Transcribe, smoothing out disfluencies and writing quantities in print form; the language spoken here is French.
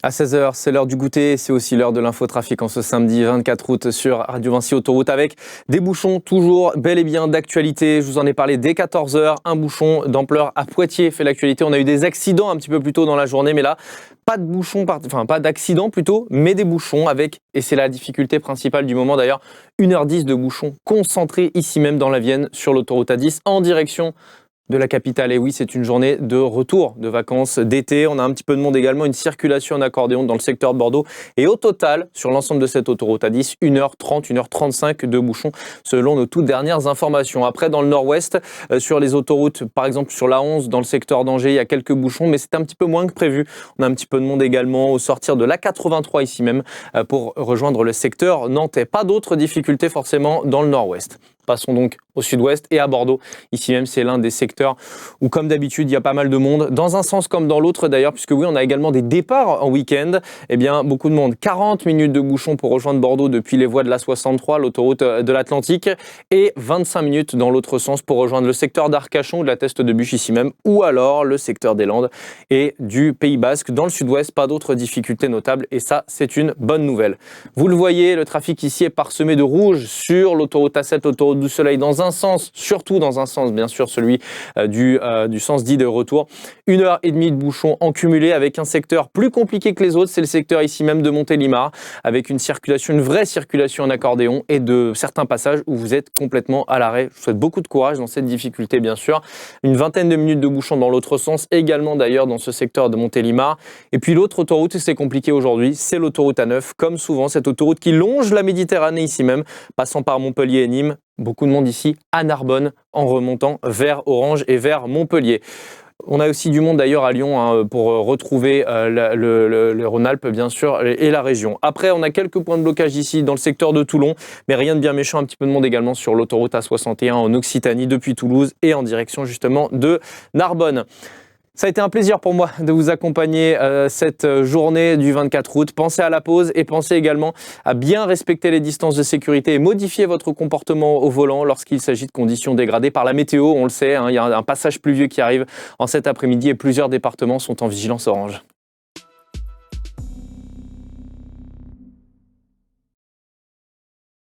À 16h, c'est l'heure du goûter, c'est aussi l'heure de l'infotrafic en ce samedi 24 août sur Radio Vinci Autoroute avec des bouchons toujours bel et bien d'actualité. Je vous en ai parlé dès 14h, un bouchon d'ampleur à Poitiers fait l'actualité. On a eu des accidents un petit peu plus tôt dans la journée, mais là, pas de bouchons, pas d'accidents plutôt, mais des bouchons avec, et c'est la difficulté principale du moment d'ailleurs, 1h10 de bouchons concentrés ici même dans la Vienne sur l'autoroute A10 en direction de la capitale. Et oui, c'est une journée de retour de vacances d'été. On a un petit peu de monde également, une circulation en accordéon dans le secteur de Bordeaux. Et au total, sur l'ensemble de cette autoroute A10, 1h30, 1h35 de bouchons selon nos toutes dernières informations. Après, dans le nord-ouest, sur les autoroutes, par exemple sur la 11, dans le secteur d'Angers, il y a quelques bouchons, mais c'est un petit peu moins que prévu. On a un petit peu de monde également au sortir de l'A83 ici même pour rejoindre le secteur nantais. Pas d'autres difficultés forcément dans le nord-ouest. Passons donc au sud-ouest et à Bordeaux. Ici même, c'est l'un des secteurs où, comme d'habitude, il y a pas mal de monde. Dans un sens comme dans l'autre d'ailleurs, puisque oui, on a également des départs en week-end. Eh bien, beaucoup de monde. 40 minutes de bouchon pour rejoindre Bordeaux depuis les voies de l'A63, l'autoroute de l'Atlantique. Et 25 minutes dans l'autre sens pour rejoindre le secteur d'Arcachon, de la Teste de Buch ici même, ou alors le secteur des Landes et du Pays Basque. Dans le sud-ouest, pas d'autres difficultés notables. Et ça, c'est une bonne nouvelle. Vous le voyez, le trafic ici est parsemé de rouge sur l'autoroute A7, l'autoroute du Soleil, dans un sens, surtout dans un sens, bien sûr, celui du sens dit de retour. 1h30 de bouchon en cumulé avec un secteur plus compliqué que les autres, c'est le secteur ici même de Montélimar, avec une vraie circulation en accordéon et de certains passages où vous êtes complètement à l'arrêt. Je vous souhaite beaucoup de courage dans cette difficulté, bien sûr. Une vingtaine de minutes de bouchon dans l'autre sens, également d'ailleurs dans ce secteur de Montélimar. Et puis l'autre autoroute, c'est compliqué aujourd'hui, c'est l'autoroute A9, comme souvent, cette autoroute qui longe la Méditerranée ici même, passant par Montpellier et Nîmes. Beaucoup de monde ici à Narbonne en remontant vers Orange et vers Montpellier. On a aussi du monde d'ailleurs à Lyon pour retrouver le Rhône-Alpes bien sûr et la région. Après, on a quelques points de blocage ici dans le secteur de Toulon, mais rien de bien méchant. Un petit peu de monde également sur l'autoroute A61 en Occitanie depuis Toulouse et en direction justement de Narbonne. Ça a été un plaisir pour moi de vous accompagner cette journée du 24 août. Pensez à la pause et pensez également à bien respecter les distances de sécurité et modifier votre comportement au volant lorsqu'il s'agit de conditions dégradées par la météo. On le sait, il y a un passage pluvieux qui arrive en cet après-midi et plusieurs départements sont en vigilance orange.